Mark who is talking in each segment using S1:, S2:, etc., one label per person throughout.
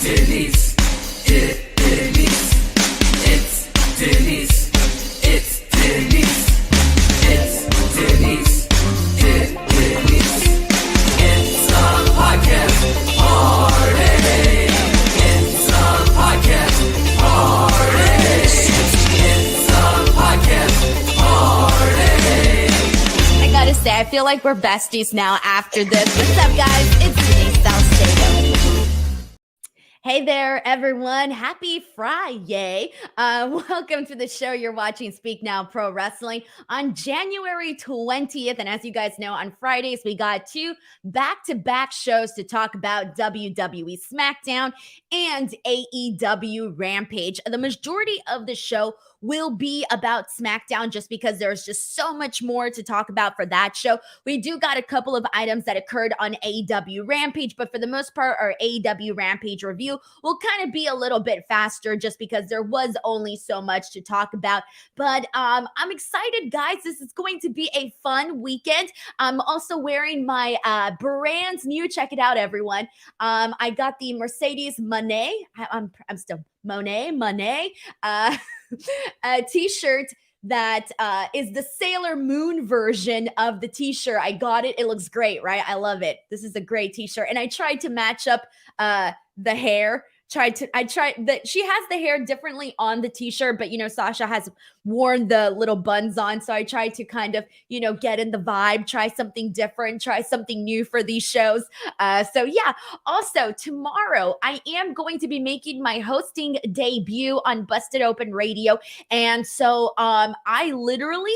S1: Denise. Denise. It's Denise. It's Denise. It's Denise. Denise. It's a podcast party. It's a podcast party. It's a podcast party.
S2: I gotta say, I feel like we're besties now after this. What's up, guys? It's Denise Salcedo. Hey there, everyone. Happy FriYAY. Welcome to the show. You're watching Speak Now Pro Wrestling on January 20th. And as you guys know, on Fridays, we got two back-to-back shows to talk about WWE Smackdown and AEW Rampage. The majority of the show will be about Smackdown just because there's just so much more to talk about for that show. We do got a couple of items that occurred on AEW Rampage, but for the most part, our AEW Rampage review will kind of be a little bit faster just because there was only so much to talk about. But I'm excited, guys. This is going to be a fun weekend. I'm also wearing my brand new, check it out, everyone. I got the Mercedes Monet. I'm still Monet. A t-shirt that is the Sailor Moon version of the t-shirt. I got it. It looks great, right? I love it. This is a great t-shirt. And I tried to match up the hair. She has the hair differently on the t-shirt, but Sasha has worn the little buns on. So I tried to kind of, get in the vibe, try something different, try something new for these shows. So yeah, also tomorrow I am going to be making my hosting debut on Busted Open Radio. And so I literally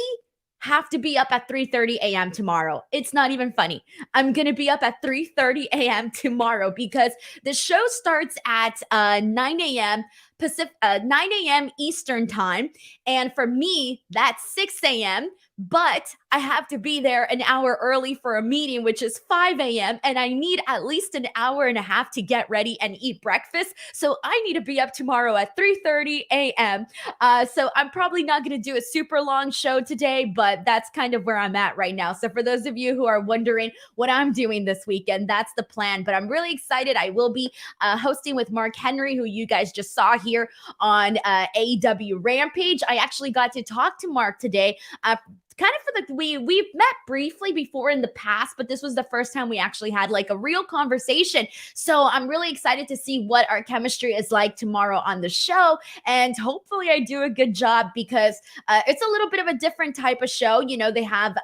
S2: have to be up at 3:30 a.m. tomorrow. It's not even funny. I'm going to be up at 3:30 a.m. tomorrow because the show starts at 9 a.m. 9 a.m. Eastern time. And for me, that's 6 a.m. But I have to be there an hour early for a meeting, which is 5 a.m. And I need at least an hour and a half to get ready and eat breakfast. So I need to be up tomorrow at 3:30 a.m. So I'm probably not going to do a super long show today, but that's kind of where I'm at right now. So for those of you who are wondering what I'm doing this weekend, that's the plan. But I'm really excited. I will be hosting with Mark Henry, who you guys just saw here on AEW Rampage. I actually got to talk to Mark today. Kind of for we've met briefly before in the past, but this was the first time we actually had like a real conversation. So I'm really excited to see what our chemistry is like tomorrow on the show. And hopefully I do a good job because it's a little bit of a different type of show. They have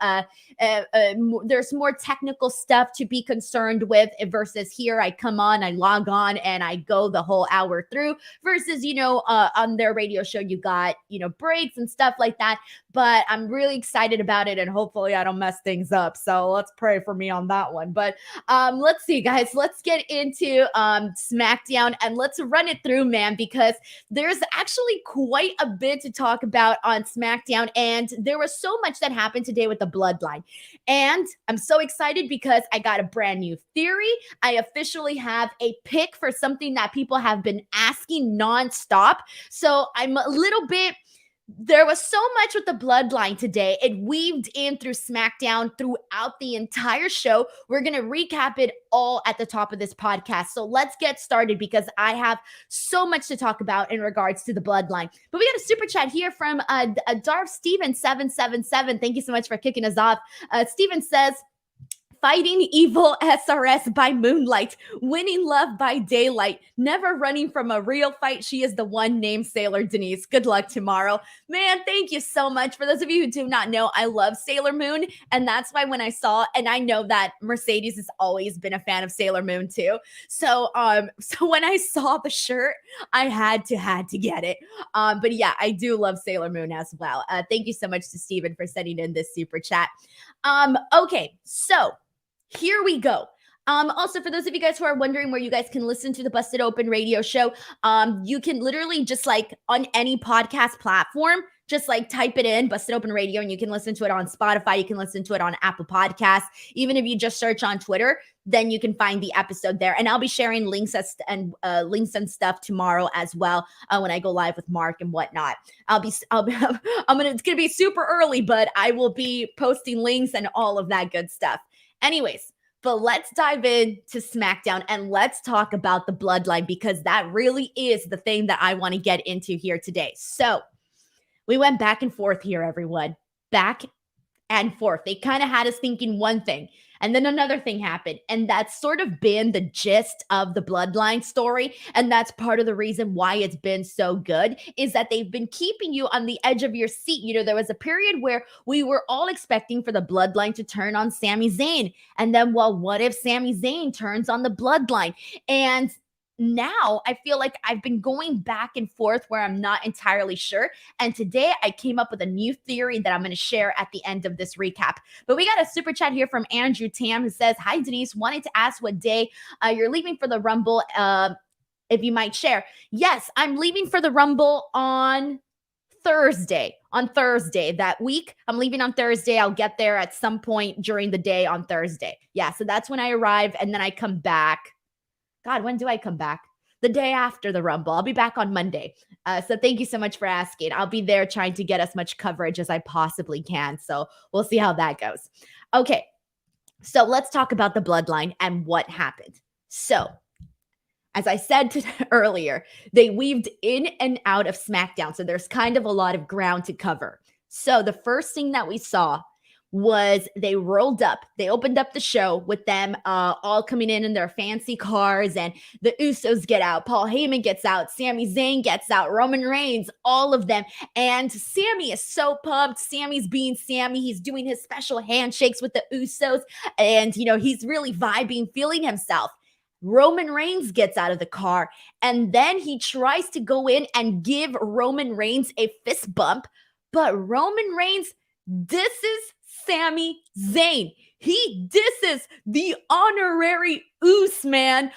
S2: there's more technical stuff to be concerned with versus here I come on, I log on and I go the whole hour through versus, on their radio show, you got, breaks and stuff like that. But I'm really excited about it and hopefully I don't mess things up. So let's pray for me on that one. But let's see, guys, let's get into Smackdown and let's run it through, man, because there's actually quite a bit to talk about on Smackdown. And there was so much that happened today with the Bloodline. And I'm so excited because I got a brand new theory. I officially have a pick for something that people have been asking nonstop. So I'm a little bit... There was so much with the Bloodline today. It weaved in through Smackdown throughout the entire show. We're going to recap it all at the top of this podcast. So let's get started because I have so much to talk about in regards to the Bloodline. But we got a super chat here from Darth Steven 777. Thank you so much for kicking us off. Steven says, fighting evil SRS by moonlight, winning love by daylight, never running from a real fight. She is the one named Sailor Denise. Good luck tomorrow. Man, thank you so much. For those of you who do not know, I love Sailor Moon. And that's why when I saw, and I know that Mercedes has always been a fan of Sailor Moon too. So when I saw the shirt, I had to get it. But yeah, I do love Sailor Moon as well. Thank you so much to Steven for sending in this super chat. Okay, so here we go. Also, for those of you guys who are wondering where you guys can listen to the Busted Open Radio show, you can literally just like on any podcast platform, just like type it in, Busted Open Radio, and you can listen to it on Spotify. You can listen to it on Apple Podcasts. Even if you just search on Twitter, then you can find the episode there. And I'll be sharing links and stuff tomorrow as well when I go live with Mark and whatnot. It's gonna be super early, but I will be posting links and all of that good stuff. Anyways, But let's dive into SmackDown and let's talk about the Bloodline, because that really is the thing that I want to get into here today. So we went back and forth here, everyone. Back and forth. They kind of had us thinking one thing, and then another thing happened. And that's sort of been the gist of the Bloodline story. And that's part of the reason why it's been so good, is that they've been keeping you on the edge of your seat. You know, there was a period where we were all expecting for the Bloodline to turn on Sami Zayn. And then, well, what if Sami Zayn turns on the Bloodline? And now I feel like I've been going back and forth where I'm not entirely sure. And today I came up with a new theory that I'm going to share at the end of this recap. But we got a super chat here from Andrew Tam, who says, "Hi, Denise. Wanted to ask what day you're leaving for the Rumble, if you might share." Yes, I'm leaving for the Rumble on Thursday. On Thursday that week. I'm leaving on Thursday. I'll get there at some point during the day on Thursday. Yeah, so that's when I arrive, and then I come back. God, when do I come back? The day after the Rumble. I'll be back on Monday. So thank you so much for asking. I'll be there trying to get as much coverage as I possibly can. So we'll see how that goes. Okay, so let's talk about the Bloodline and what happened. So, as I said earlier, they weaved in and out of SmackDown. So there's kind of a lot of ground to cover. So the first thing that we saw was they rolled up. They opened up the show with them all coming in their fancy cars, and the Usos get out. Paul Heyman gets out. Sami Zayn gets out. Roman Reigns, all of them. And Sami is so pumped. Sami's being Sami. He's doing his special handshakes with the Usos, and, you know, he's really vibing, feeling himself. Roman Reigns gets out of the car, and then he tries to go in and give Roman Reigns a fist bump, but Roman Reigns disses Sami Zayn. He disses the honorary Oos man.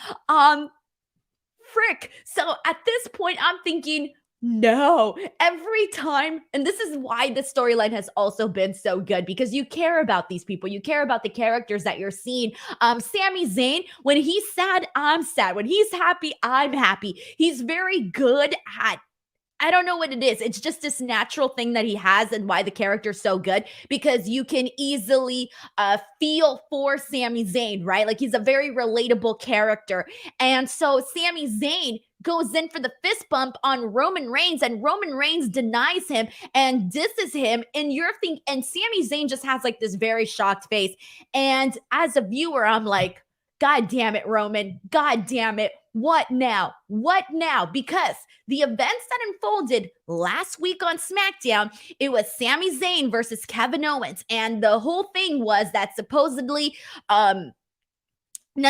S2: Frick. So at this point, I'm thinking, no, every time, and this is why the storyline has also been so good, because you care about these people. You care about the characters that you're seeing. Sami Zayn, when he's sad, I'm sad. When he's happy, I'm happy. He's very good at, I don't know what it is. It's just this natural thing that he has, and why the character's so good, because you can easily feel for Sami Zayn, right? Like, he's a very relatable character. And so Sami Zayn goes in for the fist bump on Roman Reigns, and Roman Reigns denies him and disses him. And and Sami Zayn just has like this very shocked face. And as a viewer, I'm like, God damn it, Roman. God damn it. What now? What now? Because the events that unfolded last week on SmackDown, it was Sami Zayn versus Kevin Owens. And the whole thing was that supposedly none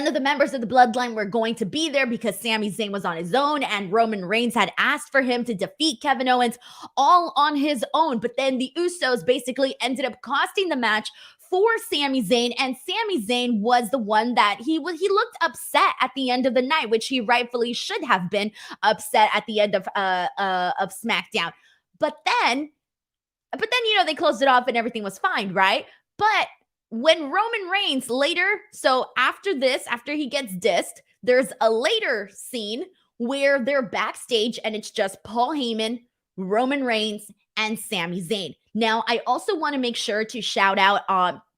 S2: of the members of the Bloodline were going to be there because Sami Zayn was on his own, and Roman Reigns had asked for him to defeat Kevin Owens all on his own. But then the Usos basically ended up costing the match for Sami Zayn, and Sami Zayn was the one that he looked upset at the end of the night, which he rightfully should have been upset at the end of SmackDown. But then, you know, they closed it off and everything was fine, right? But when Roman Reigns later, so after this, after he gets dissed, there's a later scene where they're backstage and it's just Paul Heyman, Roman Reigns, and Sami Zayn. Now, I also want to make sure to shout out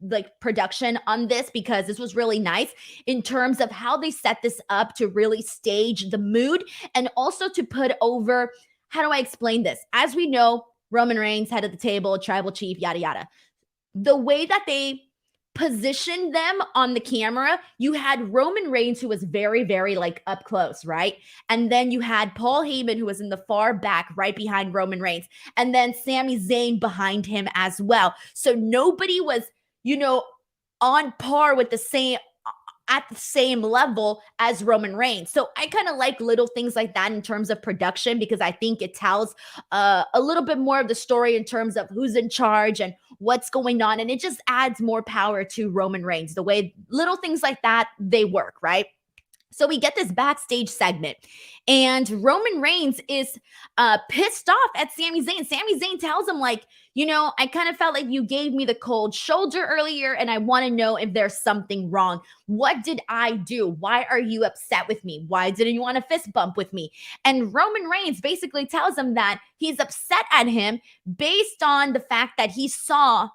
S2: like production on this, because this was really nice in terms of how they set this up to really stage the mood, and also to put over, how do I explain this? As we know, Roman Reigns, head of the table, tribal chief, yada, yada. The way that they positioned them on the camera, you had Roman Reigns, who was very, very like up close, right? And then you had Paul Heyman, who was in the far back right behind Roman Reigns, and then Sami Zayn behind him as well. So nobody was, you know, on par with at the same level as Roman Reigns. So I kind of like little things like that in terms of production, because I think it tells a little bit more of the story in terms of who's in charge and what's going on. And it just adds more power to Roman Reigns. The way little things like that, they work, right? So we get this backstage segment, and Roman Reigns is pissed off at Sami Zayn. Sami Zayn tells him, like, you know, I kind of felt like you gave me the cold shoulder earlier, and I want to know if there's something wrong. What did I do? Why are you upset with me? Why didn't you want a fist bump with me? And Roman Reigns basically tells him that he's upset at him based on the fact that he saw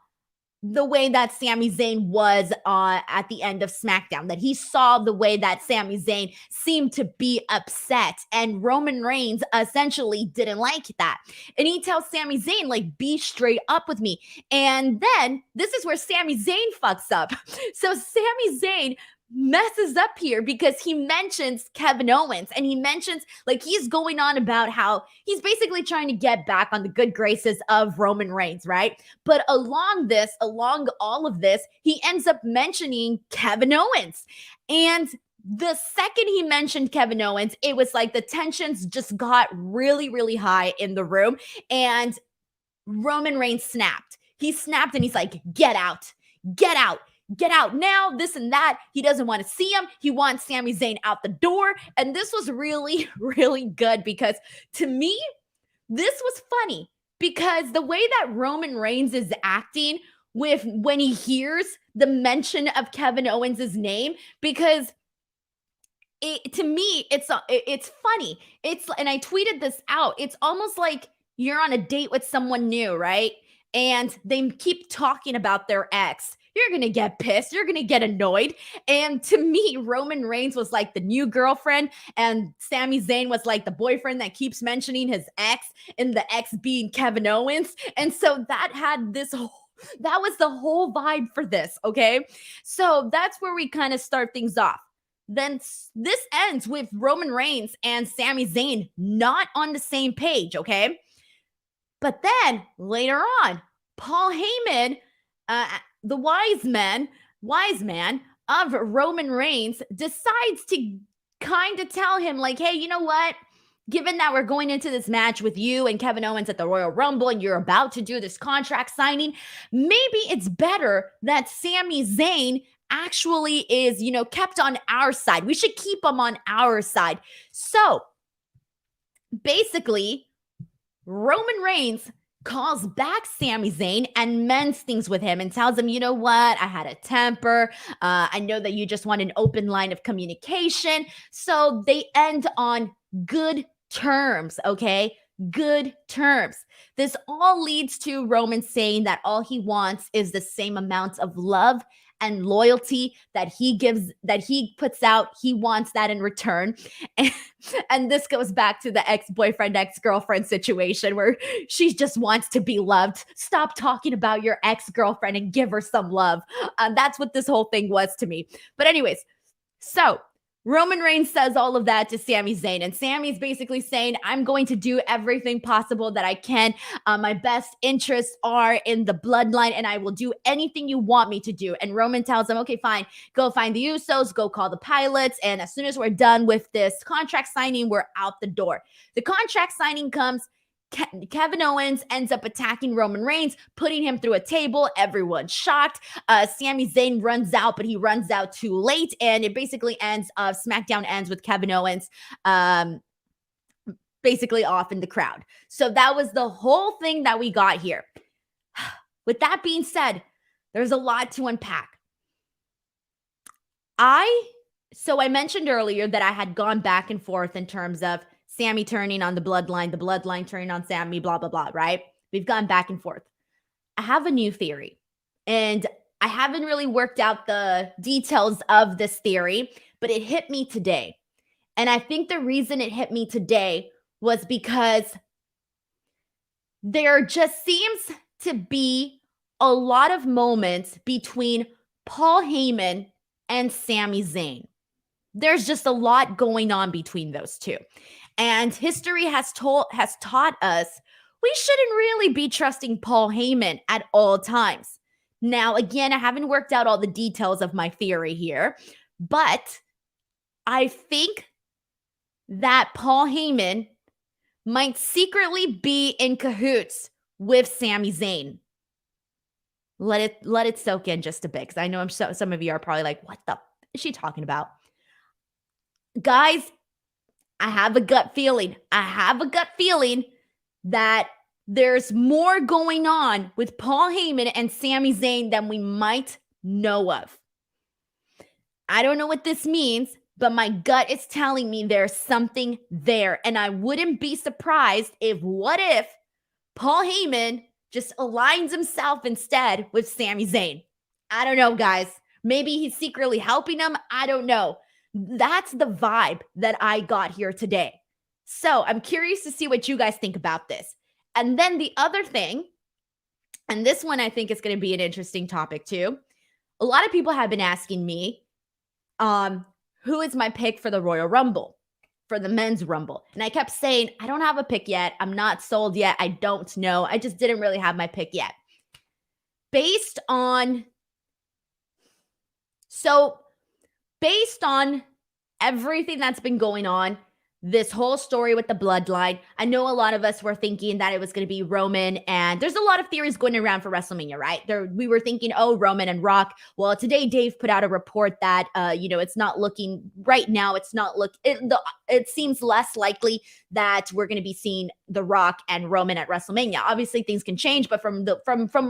S2: the way that Sami Zayn was at the end of Smackdown, that he saw the way that Sami Zayn seemed to be upset, and Roman Reigns essentially didn't like that. And he tells Sami Zayn, like, be straight up with me. And then this is where Sami Zayn fucks up. So Sami Zayn messes up here because he mentions Kevin Owens, and he mentions, like, he's going on about how he's basically trying to get back on the good graces of Roman Reigns, right? But along all of this, he ends up mentioning Kevin Owens. And the second he mentioned Kevin Owens, it was like the tensions just got really, really high in the room, and Roman Reigns snapped. He snapped and he's like, get out, get out. Get out now, this and that. He doesn't want to see him. He wants Sami Zayn out the door. And this was really, really good because to me, this was funny because the way that Roman Reigns is acting with when he hears the mention of Kevin Owens' name, because to me, it's funny. And I tweeted this out. It's almost like you're on a date with someone new, right? And they keep talking about their ex. You're going to get pissed. You're going to get annoyed. And to me, Roman Reigns was like the new girlfriend, and Sami Zayn was like the boyfriend that keeps mentioning his ex, and the ex being Kevin Owens. And so that was the whole vibe for this, okay? So that's where we kind of start things off. Then this ends with Roman Reigns and Sami Zayn not on the same page, okay? But then later on, Paul Heyman, the wise man of Roman Reigns, decides to kind of tell him, like, hey, you know what? Given that we're going into this match with you and Kevin Owens at the Royal Rumble, and you're about to do this contract signing, maybe it's better that Sami Zayn actually is, kept on our side. We should keep him on our side. So basically, Roman Reigns calls back Sami Zayn and mends things with him and tells him, you know what? I had a temper. I know that you just want an open line of communication. So they end on good terms, okay? Good terms. This all leads to Roman saying that all he wants is the same amount of love and loyalty that he puts out. He wants that in return. And this goes back to the ex-boyfriend, ex-girlfriend situation where she just wants to be loved. Stop talking about your ex-girlfriend and give her some love. That's what this whole thing was to me. But anyways, so Roman Reigns says all of that to Sami Zayn, and Sami's basically saying, I'm going to do everything possible that I can. My best interests are in the bloodline, and I will do anything you want me to do. And Roman tells him, okay, fine, go find the Usos, go call the pilots, and as soon as we're done with this contract signing, we're out the door. The contract signing comes. Kevin Owens ends up attacking Roman Reigns, putting him through a table. Everyone's shocked. Sami Zayn runs out, but he runs out too late. And it basically ends, Smackdown ends with Kevin Owens basically off in the crowd. So that was the whole thing that we got here. With that being said, there's a lot to unpack. So I mentioned earlier that I had gone back and forth in terms of Sami turning on the bloodline turning on Sami, blah, blah, blah, right? We've gone back and forth. I have a new theory, and I haven't really worked out the details of this theory, but it hit me today. And I think the reason it hit me today was because there just seems to be a lot of moments between Paul Heyman and Sami Zayn. There's just a lot going on between those two. And history has taught us we shouldn't really be trusting Paul Heyman at all times. Now, again, I haven't worked out all the details of my theory here, but I think that Paul Heyman might secretly be in cahoots with Sami Zayn. Let it soak in just a bit, because I know some of you are probably like, what the is she talking about? Guys, I have a gut feeling. That there's more going on with Paul Heyman and Sami Zayn than we might know of. I don't know what this means, but my gut is telling me there's something there. And I wouldn't be surprised if Paul Heyman just aligns himself instead with Sami Zayn. I don't know, guys. Maybe he's secretly helping him. I don't know. That's the vibe that I got here today. So I'm curious to see what you guys think about this. And then the other thing, and this one I think is going to be an interesting topic too. A lot of people have been asking me, who is my pick for the Royal Rumble, for the men's Rumble? And I kept saying, I don't have a pick yet. I'm not sold yet. I don't know. I just didn't really have my pick yet. Based on everything that's been going on, this whole story with the Bloodline, I know a lot of us were thinking that it was going to be Roman, and there's a lot of theories going around for WrestleMania, right? We were thinking, oh, Roman and Rock. Well, today Dave put out a report that, it's not looking right now. It seems less likely that we're going to be seeing The Rock and Roman at WrestleMania. Obviously, things can change, but from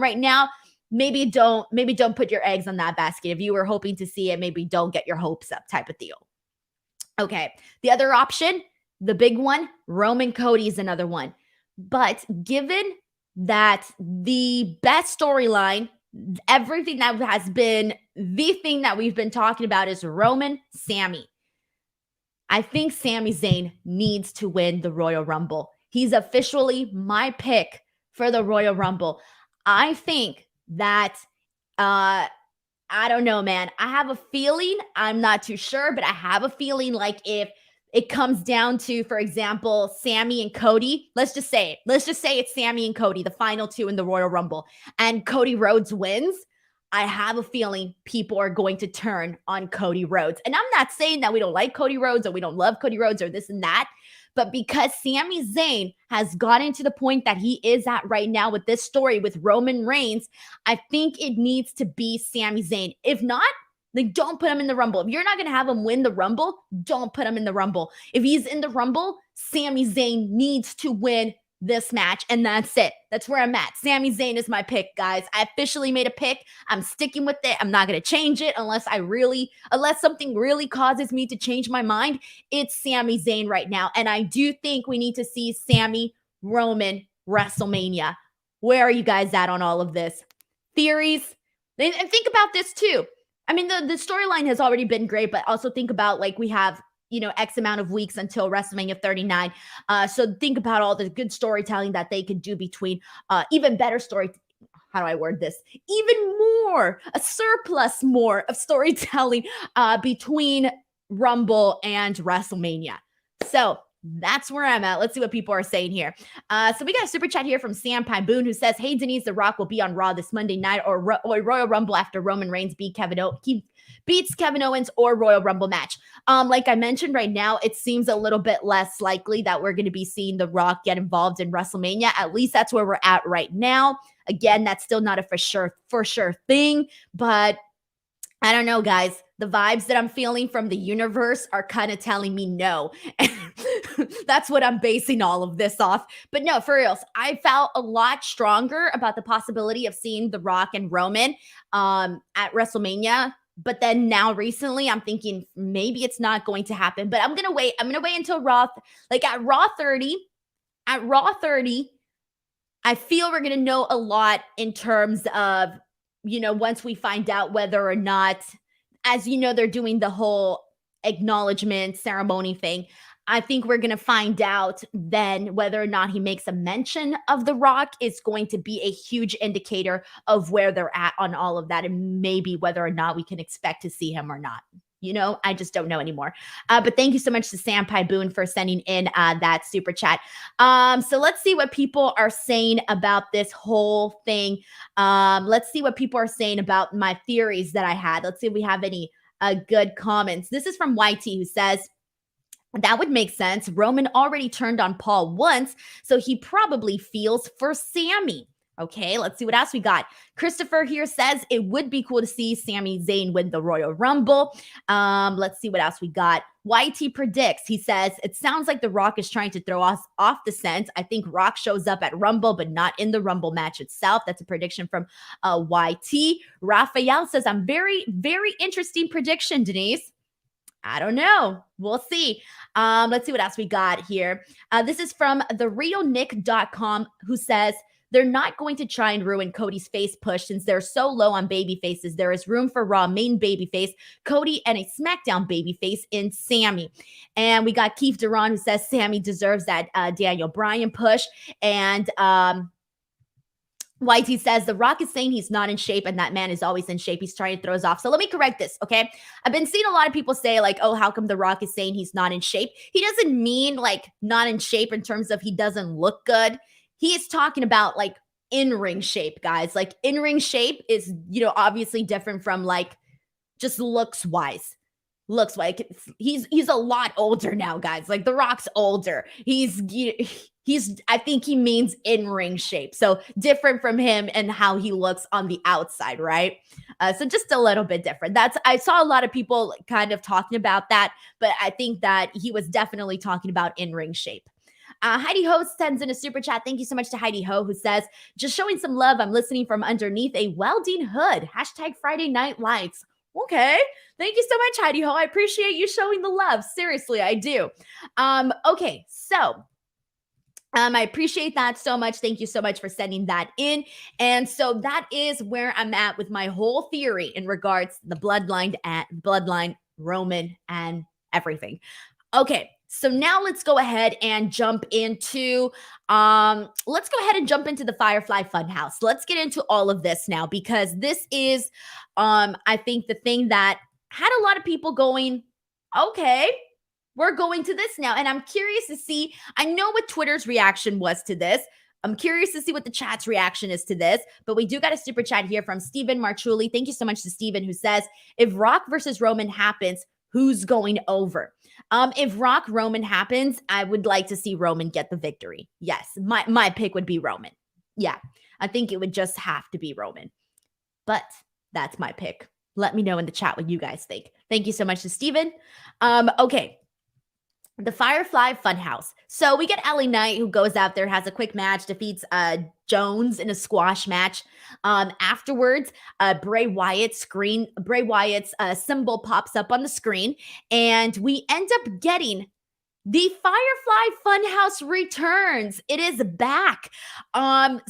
S2: right now, maybe don't put your eggs on that basket. If you were hoping to see it, maybe don't get your hopes up, type of deal. Okay, the other option, the big one, Roman Cody is another one. But given that the best storyline, everything that has been the thing that we've been talking about is Roman, Sami. I think Sami Zayn needs to win the Royal Rumble. He's officially my pick for the Royal Rumble. I think that I don't know, man. I have a feeling, I'm not too sure, but I have a feeling like if it comes down to, for example, Sami and Cody, let's just say it's Sami and Cody, the final two in the Royal Rumble, and Cody Rhodes wins, I have a feeling people are going to turn on Cody Rhodes. And I'm not saying that we don't like Cody Rhodes or we don't love Cody Rhodes or this and that, but because Sami Zayn has gotten to the point that he is at right now with this story with Roman Reigns, I think it needs to be Sami Zayn. If not, like, don't put him in the Rumble. If you're not going to have him win the Rumble, don't put him in the Rumble. If he's in the Rumble, Sami Zayn needs to win this match, and that's it. That's where I'm at. Sami Zayn is my pick, guys. I officially made a pick. I'm sticking with it. I'm not going to change it unless something really causes me to change my mind. It's Sami Zayn right now, and I do think we need to see Sami Roman WrestleMania. Where are you guys at on all of this? Theories? And think about this too. I mean, the storyline has already been great, but also think about, like, we have X amount of weeks until WrestleMania 39. So think about all the good storytelling that they could do between even better story. How do I word this? Even more, a surplus more of storytelling between Rumble and WrestleMania. So that's where I'm at. Let's see what people are saying here. So we got a super chat here from Sam Pyboon who says, hey, Denise, The Rock will be on Raw this Monday night or Royal Rumble after Roman Reigns beats Kevin Owens or Royal Rumble match. Like I mentioned, right now, it seems a little bit less likely that we're going to be seeing The Rock get involved in WrestleMania. At least that's where we're at right now. Again, that's still not a for sure thing, but I don't know, guys. The vibes that I'm feeling from the universe are kind of telling me no. That's what I'm basing all of this off. But no, for reals, I felt a lot stronger about the possibility of seeing The Rock and Roman at WrestleMania. But then now recently, I'm thinking maybe it's not going to happen. But I'm going to wait. I'm going to wait until Raw. Like at Raw 30, I feel we're going to know a lot in terms of, once we find out whether or not, as they're doing the whole acknowledgement ceremony thing. I think we're going to find out then whether or not he makes a mention of The Rock is going to be a huge indicator of where they're at on all of that and maybe whether or not we can expect to see him or not. I just don't know anymore. But thank you so much to Sam Pyboon for sending in that super chat. So let's see what people are saying about this whole thing. Let's see what people are saying about my theories that I had. Let's see if we have any good comments. This is from YT who says, that would make sense. Roman already turned on Paul once, so he probably feels for Sami. Okay, let's see what else we got. Christopher here says it would be cool to see Sami Zayn win the Royal Rumble. Let's see what else we got. YT predicts, he says, it sounds like The Rock is trying to throw us off the scent. I think Rock shows up at Rumble, but not in the Rumble match itself. That's a prediction from YT. Raphael says, I'm very, very interesting prediction, Denise. I don't know. We'll see. Let's see what else we got here. This is from therealnick.com who says, they're not going to try and ruin Cody's face push since they're so low on baby faces. There is room for Raw main baby face, Cody, and a SmackDown baby face in Sami. And we got Keith Duran who says Sami deserves that Daniel Bryan push. And YT says The Rock is saying he's not in shape, and that man is always in shape. He's trying to throw us off. So let me correct this, okay? I've been seeing a lot of people say, like, oh, how come The Rock is saying he's not in shape? He doesn't mean, like, not in shape in terms of he doesn't look good. He is talking about, like, in-ring shape, guys. Like, in-ring shape is, you know, obviously different from, like, just looks-wise. Looks like he's a lot older now, guys. Like, The Rock's older. He's I think he means in-ring shape. So different from him and how he looks on the outside, right? So just a little bit different. I saw a lot of people kind of talking about that, but I think that he was definitely talking about in-ring shape. Heidi Ho sends in a super chat. Thank you so much to Heidi Ho, who says, just showing some love. I'm listening from underneath a welding hood. # Friday Night Lights. Okay. Thank you so much, Heidi Ho. I appreciate you showing the love. Seriously, I do. Okay. So I appreciate that so much. Thank you so much for sending that in. And so that is where I'm at with my whole theory in regards to the bloodline, Roman, and everything. Okay. So now let's go ahead and jump into the Firefly Funhouse. Let's get into all of this now, because this is I think the thing that had a lot of people going, okay, we're going to this now. And I'm curious to see, I know what Twitter's reaction was to this. I'm curious to see what the chat's reaction is to this, but we do got a super chat here from Steven Marchuli. Thank you so much to Steven, who says, if Rock versus Roman happens, who's going over? If Rock Roman happens, I would like to see Roman get the victory. Yes, my pick would be Roman. Yeah, I think it would just have to be Roman. But that's my pick. Let me know in the chat what you guys think. Thank you so much to Steven. Okay. The Firefly Funhouse. So we get LA Knight, who goes out there, has a quick match, defeats Jones in a squash match. Afterwards, Bray Wyatt's symbol pops up on the screen, and we end up getting the Firefly Funhouse returns. It is back. So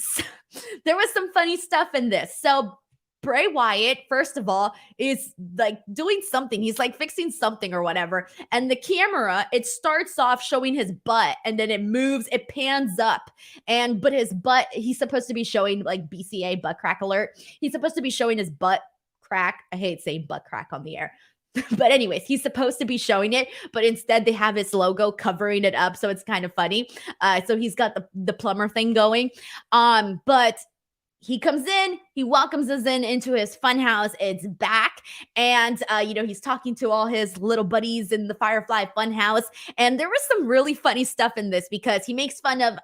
S2: there was some funny stuff in this. So Bray Wyatt, first of all, is like doing something. He's like fixing something or whatever. And the camera, it starts off showing his butt, and then it moves, it pans up. But his butt, he's supposed to be showing, like, BCA, butt crack alert. He's supposed to be showing his butt crack. I hate saying butt crack on the air. But anyways, he's supposed to be showing it, but instead they have his logo covering it up. So it's kind of funny. So he's got the plumber thing going. But he comes in, he welcomes us into his funhouse. It's back. And, he's talking to all his little buddies in the Firefly Funhouse. And there was some really funny stuff in this, because he makes fun of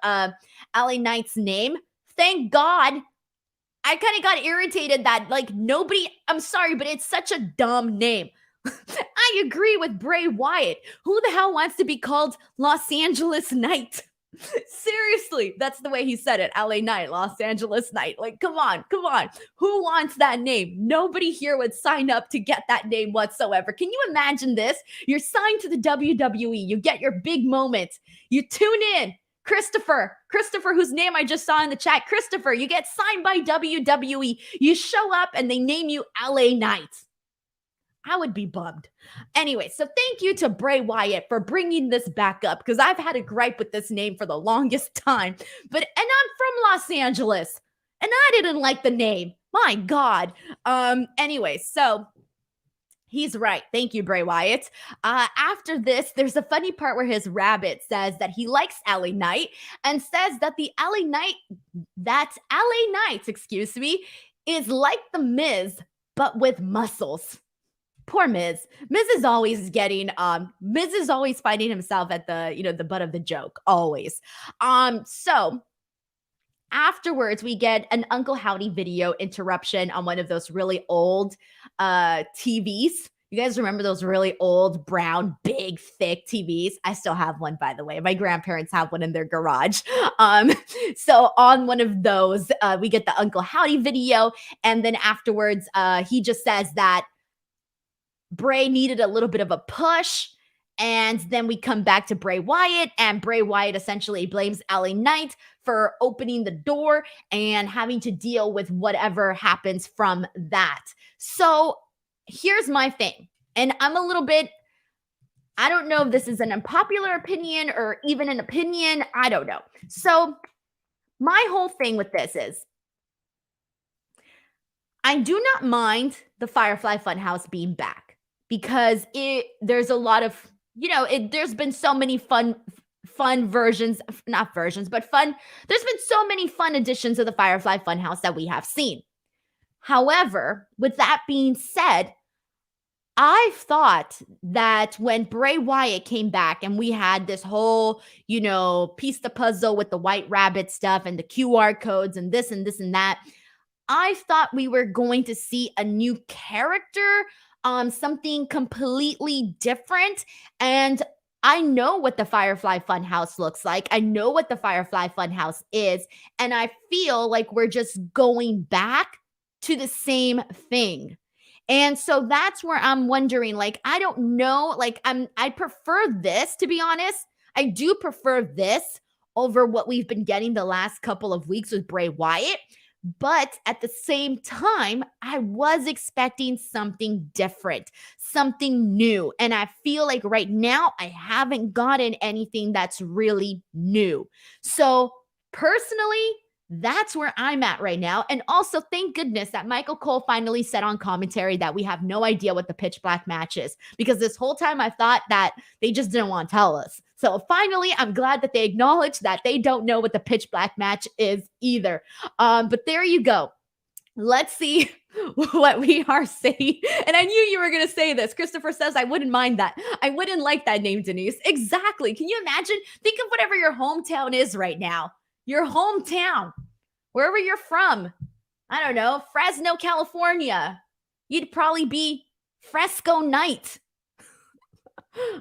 S2: LA Knight's name. Thank God. I kind of got irritated that, like, I'm sorry, but it's such a dumb name. I agree with Bray Wyatt. Who the hell wants to be called Los Angeles Knight? Seriously, that's the way he said it. LA Knight, Los Angeles Knight. Like, come on. Who wants that name? Nobody here would sign up to get that name whatsoever. Can you imagine this? You're signed to the WWE. You get your big moment. You tune in. Christopher, whose name I just saw in the chat. Christopher, you get signed by WWE. You show up and they name you LA Knight. I would be bummed. Anyway, so thank you to Bray Wyatt for bringing this back up, because I've had a gripe with this name for the longest time. And I'm from Los Angeles, and I didn't like the name. My God. Anyway, so he's right. Thank you, Bray Wyatt. After this, there's a funny part where his rabbit says that he likes LA Knight, and says that LA Knight, is like the Miz, but with muscles. Poor Miz. Miz is always finding himself at the butt of the joke, always. So afterwards, we get an Uncle Howdy video interruption on one of those really old TVs. You guys remember those really old, brown, big, thick TVs? I still have one, by the way. My grandparents have one in their garage. So on one of those, we get the Uncle Howdy video. And then afterwards, he just says that Bray needed a little bit of a push, And then we come back to Bray Wyatt, and Bray Wyatt essentially blames LA Knight for opening the door and having to deal with whatever happens from that. So here's my thing. And I'm a little bit, I don't know if this is an unpopular opinion or even an opinion. I don't know. So my whole thing with this is I do not mind the Firefly Funhouse being back because there's a lot of, there's been so many fun versions, not versions, but fun. There's been so many fun editions of the Firefly Funhouse that we have seen. However, with that being said, I thought that when Bray Wyatt came back and we had this whole, piece the puzzle with the white rabbit stuff and the QR codes and this and that, I thought we were going to see a new character, something completely different. And I know what the Firefly Funhouse looks like. I know what the Firefly Funhouse is. And I feel like we're just going back to the same thing. And so that's where I'm wondering, I don't know, I prefer this, to be honest. I do prefer this over what we've been getting the last couple of weeks with Bray Wyatt. But at the same time, I was expecting something different, something new. And I feel like right now I haven't gotten anything that's really new. So personally, that's where I'm at right now. And also, thank goodness that Michael Cole finally said on commentary that we have no idea what the pitch black match is, because this whole time I thought that they just didn't want to tell us. So finally, I'm glad that they acknowledged that they don't know what the pitch black match is either. But there you go. Let's see what we are saying. And I knew you were going to say this. Christopher says, I wouldn't mind that. I wouldn't like that name, Denise. Exactly. Can you imagine? Think of whatever your hometown is right now. Your hometown, wherever you're from. I don't know, Fresno, California. You'd probably be Fresco Knight.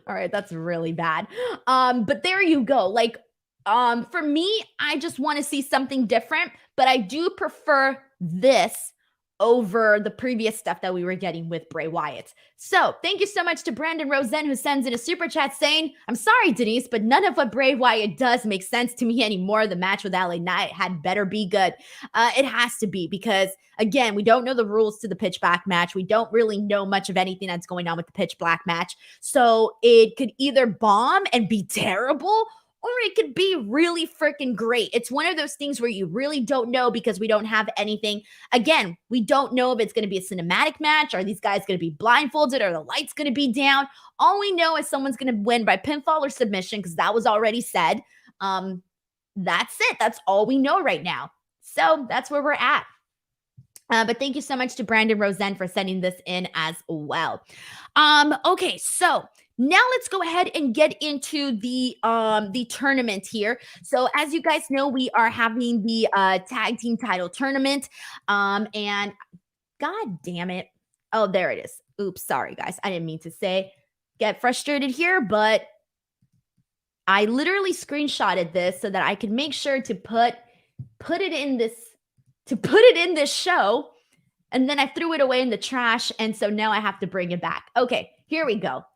S2: All right, that's really bad. But there you go. For me, I just want to see something different, but I do prefer this over the previous stuff that we were getting with Bray Wyatt. So thank you so much to Brandon Rosen, who sends in a super chat saying, I'm sorry, Denise, but none of what Bray Wyatt does makes sense to me anymore. The match with LA Knight had better be good. It has to be, because again, we don't know the rules to the pitch black match. We don't really know much of anything that's going on with the pitch black match. So it could either bomb and be terrible, or it could be really freaking great. It's one of those things where you really don't know, because we don't have anything. Again, we don't know if it's going to be a cinematic match. Are these guys going to be blindfolded? Are the lights going to be down? All we know is someone's going to win by pinfall or submission, because that was already said. That's it. That's all we know right now. So that's where we're at. But thank you so much to Brandon Rosen for sending this in as well. Okay, so now let's go ahead and get into the tournament here. So as you guys know, we are having the tag team title tournament. And God damn it. Oh, there it is. Oops, sorry guys. I didn't mean to get frustrated here, but I literally screenshotted this so that I could make sure to put it in this show. And then I threw it away in the trash. And so now I have to bring it back. Okay, here we go.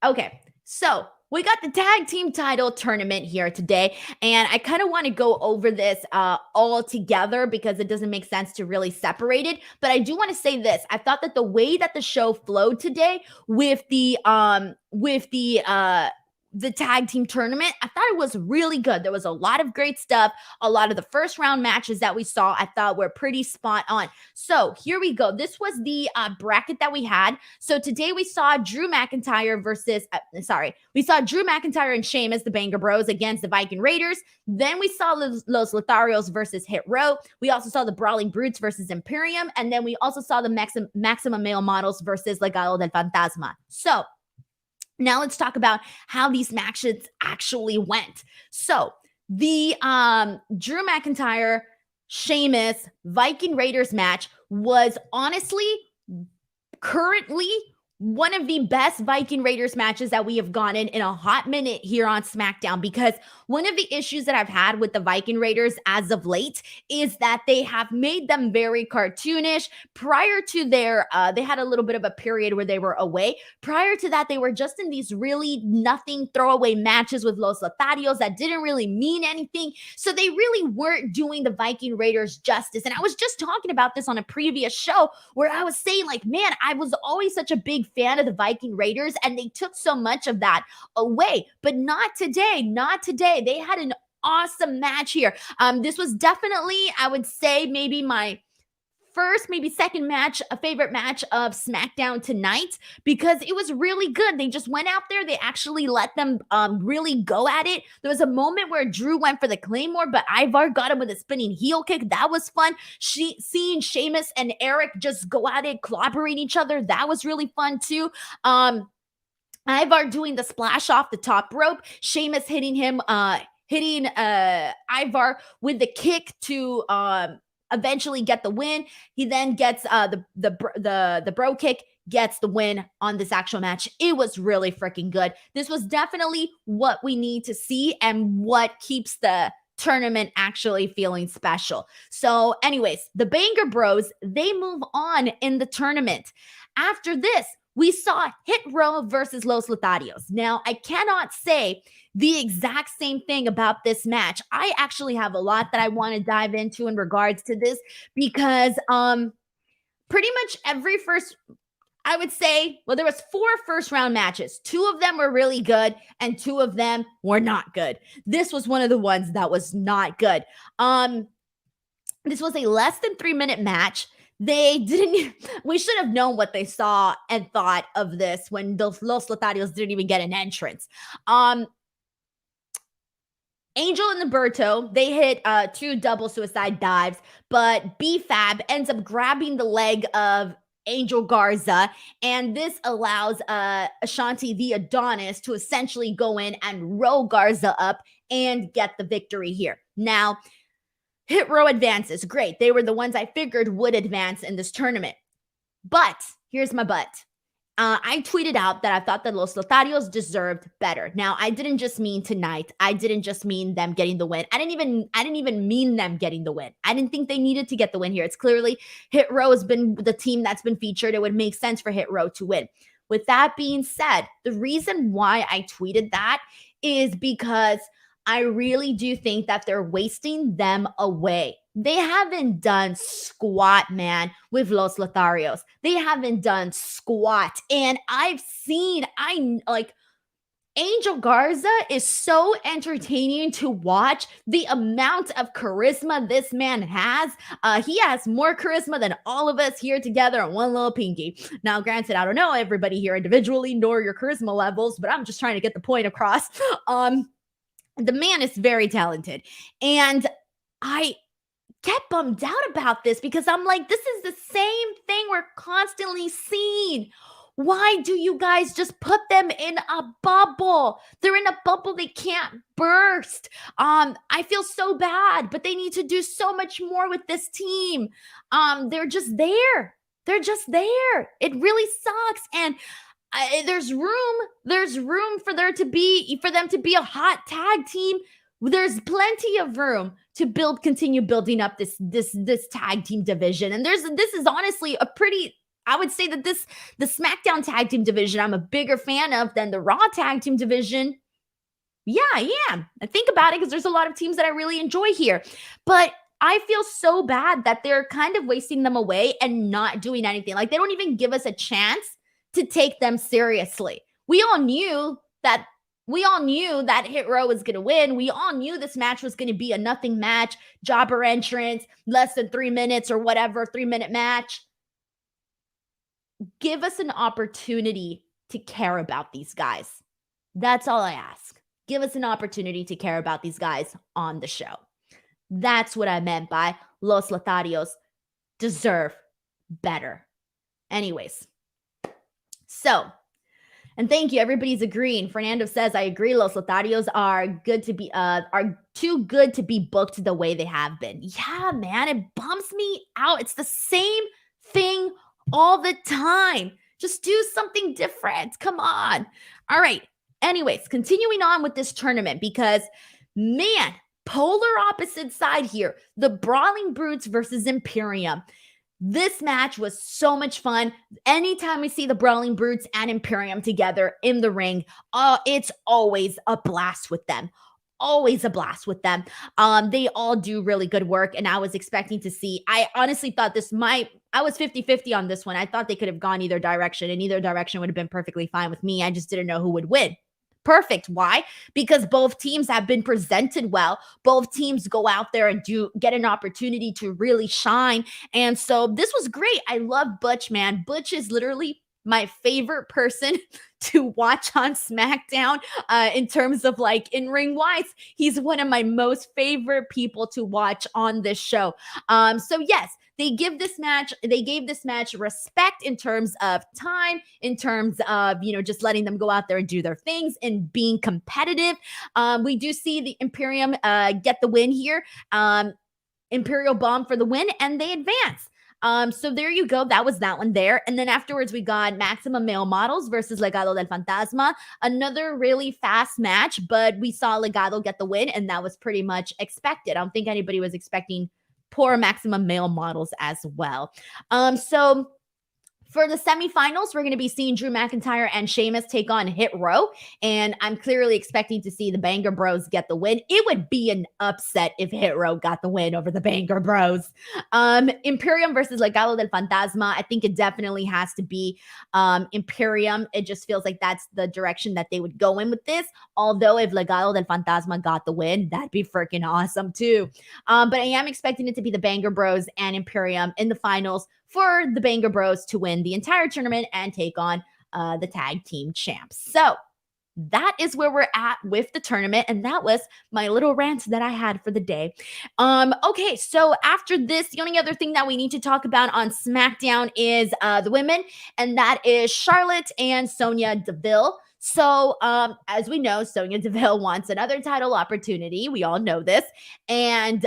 S2: Okay, so we got the tag team title tournament here today, and I kind of want to go over this all together because it doesn't make sense to really separate it. But I do want to say this: I thought that the way that the show flowed today with the tag team tournament, I thought it was really good. There was a lot of great stuff. A lot of the first round matches that we saw, I thought were pretty spot on. So here we go. This was the bracket that we had. So today we saw Drew McIntyre and Sheamus, the Banger Bros, against the Viking Raiders. Then we saw Los Lotharios versus Hit Row. We also saw the Brawling Brutes versus Imperium. And then we also saw the Maximum Male Models versus Legado del Fantasma. So now let's talk about how these matches actually went. So the Drew McIntyre, Sheamus, Viking Raiders match was honestly currently one of the best Viking Raiders matches that we have gone in a hot minute here on SmackDown, because one of the issues that I've had with the Viking Raiders as of late is that they have made them very cartoonish. Prior to their, they had a little bit of a period where they were away. Prior to that, they were just in these really nothing throwaway matches with Los Lotharios that didn't really mean anything. So they really weren't doing the Viking Raiders justice. And I was just talking about this on a previous show where I was saying, like, man, I was always such a big fan of the Viking Raiders, and they took so much of that away. But not today. Not today. They had an awesome match here. This was definitely, I would say, maybe my first, maybe second match, a favorite match of SmackDown tonight, because it was really good. They just went out there. They actually let them really go at it. There was a moment where Drew went for the Claymore, but Ivar got him with a spinning heel kick. That was fun. Seeing Sheamus and Eric just go at it, clobbering each other, that was really fun too. Ivar doing the splash off the top rope, Sheamus hitting him, hitting Ivar with the kick to eventually get the win. He then gets the bro kick, gets the win on this actual match. It was really freaking good. This was definitely what we need to see and what keeps the tournament actually feeling special. So anyways, the Banger Bros, they move on in the tournament. After this, we saw Hit Row versus Los Lotharios. Now, I cannot say the exact same thing about this match. I actually have a lot that I want to dive into in regards to this, because pretty much every first, I would say, well, there was 4 first round matches. 2 of them were really good and 2 of them were not good. This was one of the ones that was not good. This was a less than 3-minute match. We should have known what they saw and thought of this when Los Lotharios didn't even get an entrance. Angel and Roberto, they hit 2 double suicide dives, but B-Fab ends up grabbing the leg of Angel Garza, and this allows Ashanti the Adonis to essentially go in and roll Garza up and get the victory here. Now, Hit Row advances. Great. They were the ones I figured would advance in this tournament. But here's my but. I tweeted out that I thought that Los Lotharios deserved better. Now, I didn't just mean tonight. I didn't just mean them getting the win. I didn't even mean them getting the win. I didn't think they needed to get the win here. It's clearly Hit Row has been the team that's been featured. It would make sense for Hit Row to win. With that being said, the reason why I tweeted that is because I really do think that they're wasting them away. They haven't done squat, man, with Los Lotharios. They haven't done squat. And Angel Garza is so entertaining to watch. The amount of charisma this man has. He has more charisma than all of us here together on one little pinky. Now, granted, I don't know everybody here individually, nor your charisma levels, but I'm just trying to get the point across. The man is very talented. And I get bummed out about this because I'm like, this is the same thing we're constantly seeing. Why do you guys just put them in a bubble? They're in a bubble they can't burst. I feel so bad, but they need to do so much more with this team. They're just there. They're just there. It really sucks. And there's room for them to be a hot tag team. There's plenty of room to continue building up this tag team division. And this is honestly I would say that the SmackDown tag team division I'm a bigger fan of than the Raw tag team division. Yeah, I am. I think about it because there's a lot of teams that I really enjoy here. But I feel so bad that they're kind of wasting them away and not doing anything. Like, they don't even give us a chance to take them seriously. We all knew that Hit Row was going to win. We all knew this match was going to be a nothing match, jobber entrance, less than 3 minutes or whatever, 3-minute match. Give us an opportunity to care about these guys. That's all I ask. Give us an opportunity to care about these guys on the show. That's what I meant by Los Lotharios deserve better. Anyways. So, and thank you. Everybody's agreeing. Fernando says, I agree. Los Lotharios are too good to be booked the way they have been. Yeah, man, it bums me out. It's the same thing all the time. Just do something different. Come on. All right. Anyways, continuing on with this tournament because, man, polar opposite side here. The Brawling Brutes versus Imperium. This match was so much fun. Anytime we see the Brawling Brutes and Imperium together in the ring, it's always a blast with them. Always a blast with them. They all do really good work, and I was expecting to see, I honestly thought I was 50-50 on this one. I thought they could have gone either direction, and either direction would have been perfectly fine with me. I just didn't know who would win. Perfect. Why? Because both teams have been presented well. Both teams go out there and get an opportunity to really shine. And so this was great. I love Butch, man. Butch is literally my favorite person to watch on Smackdown in terms of like in-ring wise. He's one of my most favorite people to watch on this show. So yes, they gave this match respect in terms of time, in terms of, just letting them go out there and do their things and being competitive. We do see the Imperium get the win here. Imperial Bomb for the win, and they advance. So there you go. That was that one there. And then afterwards, we got Maximum Male Models versus Legado del Fantasma. Another really fast match, but we saw Legado get the win, and that was pretty much expected. I don't think anybody was expecting poor Maximum Male Models as well. So for the semifinals, we're going to be seeing Drew McIntyre and Sheamus take on Hit Row, and I'm clearly expecting to see the Banger Bros get the win. It would be an upset if Hit Row got the win over the Banger Bros. Imperium versus Legado del Fantasma, I think it definitely has to be Imperium. It just feels like that's the direction that they would go in with this, although if Legado del Fantasma got the win, that'd be freaking awesome too. But I am expecting it to be the Banger Bros and Imperium in the finals, for the Banger Bros to win the entire tournament and take on the tag team champs. So that is where we're at with the tournament, and that was my little rant that I had for the day. Okay, so after this, the only other thing that we need to talk about on SmackDown is the women, and that is Charlotte and Sonya DeVille. So, as we know, Sonya DeVille wants another title opportunity. We all know this, and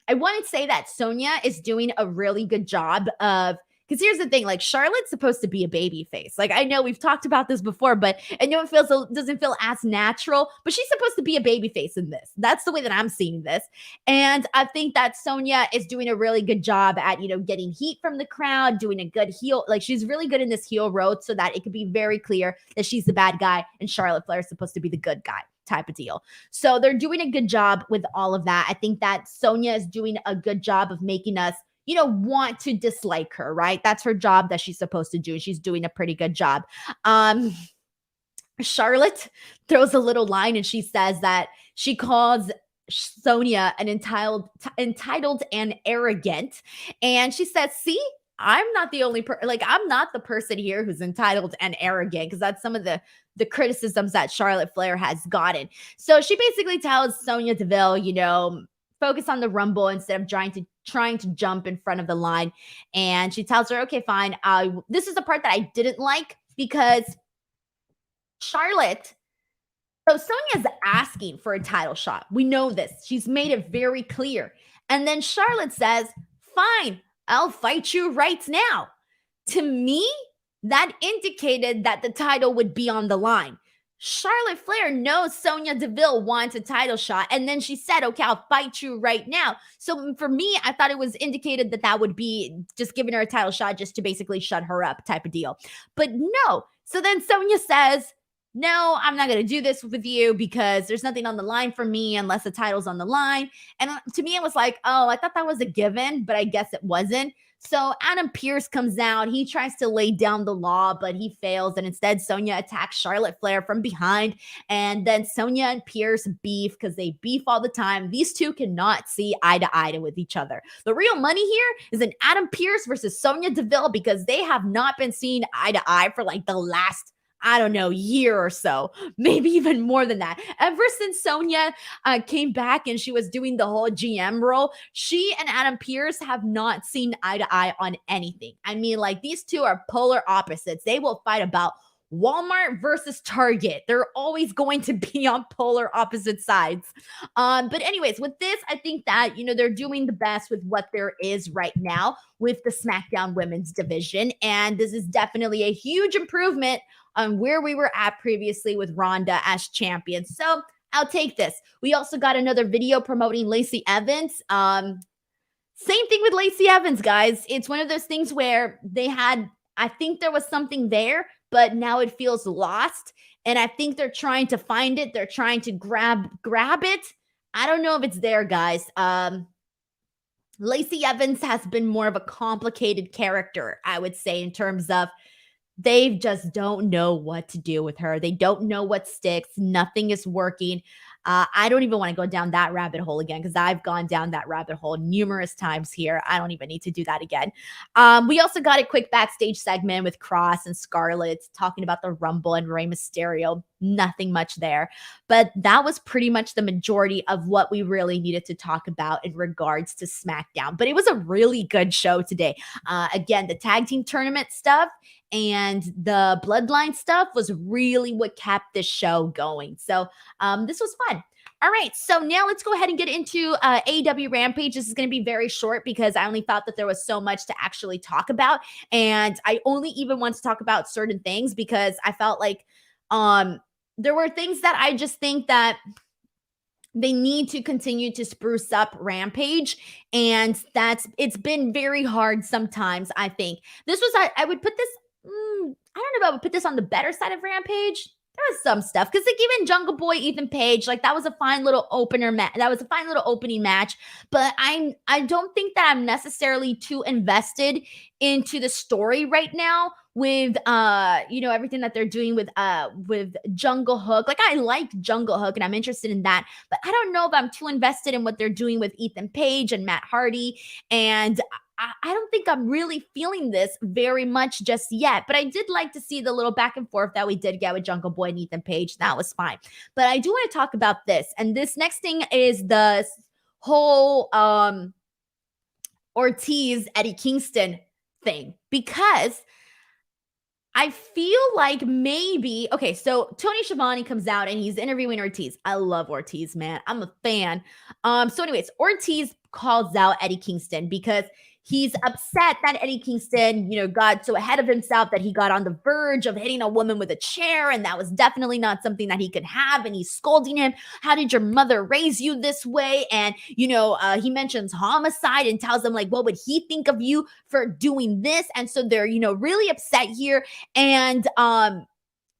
S2: I want to say that Sonya is doing a really good job of, because here's the thing, like Charlotte's supposed to be a baby face. Like I know we've talked about this before, but I know doesn't feel as natural, but she's supposed to be a baby face in this. That's the way that I'm seeing this. And I think that Sonya is doing a really good job at, getting heat from the crowd, doing a good heel. Like she's really good in this heel road so that it could be very clear that she's the bad guy and Charlotte Flair is supposed to be the good guy, type of deal. So they're doing a good job with all of that. I think that Sonya is doing a good job of making us, want to dislike her, right? That's her job that she's supposed to do. She's doing a pretty good job. Charlotte throws a little line and she says that she calls Sonya an entitled and arrogant. And she says, see, I'm not the only I'm not the person here who's entitled and arrogant, because that's some of the criticisms that Charlotte Flair has gotten. So she basically tells Sonya DeVille, focus on the Rumble instead of trying to jump in front of the line. And she tells her, okay, fine. This is the part that I didn't like, because Charlotte, so Sonya's asking for a title shot. We know this. She's made it very clear. And then Charlotte says, fine, I'll fight you right now. To me, that indicated that the title would be on the line. Charlotte Flair knows Sonya DeVille wants a title shot, and then she said, okay, I'll fight you right now. So for me, I thought it was indicated that that would be just giving her a title shot just to basically shut her up type of deal. But no. So then Sonya says, no, I'm not going to do this with you because there's nothing on the line for me unless the title's on the line. And to me, it was like, oh, I thought that was a given, but I guess it wasn't. So Adam Pearce comes out. He tries to lay down the law, but he fails. And instead, Sonya attacks Charlotte Flair from behind. And then Sonya and Pearce beef because they beef all the time. These two cannot see eye to eye with each other. The real money here is in Adam Pearce versus Sonya DeVille, because they have not been seeing eye to eye for like the last, I don't know, year or so, maybe even more than that. Ever since Sonya came back and she was doing the whole GM role, she and Adam Pearce have not seen eye to eye on anything. I mean, like, these two are polar opposites. They will fight about Walmart versus Target. They're always going to be on polar opposite sides. But anyways, with this, I think that, they're doing the best with what there is right now with the SmackDown women's division. And this is definitely a huge improvement on where we were at previously with Ronda as champion. So I'll take this. We also got another video promoting Lacey Evans. Same thing with Lacey Evans, guys. It's one of those things where I think there was something there, but now it feels lost. And I think they're trying to find it. They're trying to grab it. I don't know if it's there, guys. Lacey Evans has been more of a complicated character, I would say, in terms of they just don't know what to do with her. They don't know what sticks. Nothing is working. I don't even want to go down that rabbit hole again because I've gone down that rabbit hole numerous times here. I don't even need to do that again. We also got a quick backstage segment with Cross and Scarlett talking about the Rumble and Rey Mysterio. Nothing much there. But that was pretty much the majority of what we really needed to talk about in regards to SmackDown. But it was a really good show today. Again, the tag team tournament stuff and the Bloodline stuff was really what kept this show going. So this was fun. All right, so now let's go ahead and get into AEW Rampage. This is going to be very short because I only thought that there was so much to actually talk about. And I only even want to talk about certain things because I felt like there were things that I just think that they need to continue to spruce up Rampage. And it's been very hard sometimes, I think. This was, I would put this, I don't know if I would put this on the better side of Rampage. There was some stuff because like even Jungle Boy, Ethan Page, like that was a fine little opener match. That was a fine little opening match. But I don't think that I'm necessarily too invested into the story right now with everything that they're doing with Jungle Hook. Like I like Jungle Hook and I'm interested in that, but I don't know if I'm too invested in what they're doing with Ethan Page and Matt Hardy. And I don't think I'm really feeling this very much just yet, but I did like to see the little back and forth that we did get with Jungle Boy and Ethan Page. That was fine. But I do want to talk about this. And this next thing is the whole Ortiz, Eddie Kingston thing, because I feel like maybe, okay, so Tony Schiavone comes out and he's interviewing Ortiz. I love Ortiz, man. I'm a fan. So anyways, Ortiz calls out Eddie Kingston because he's upset that Eddie Kingston, got so ahead of himself that he got on the verge of hitting a woman with a chair. And that was definitely not something that he could have. And he's scolding him. How did your mother raise you this way? And, he mentions homicide and tells him like, what would he think of you for doing this? And so they're, really upset here. And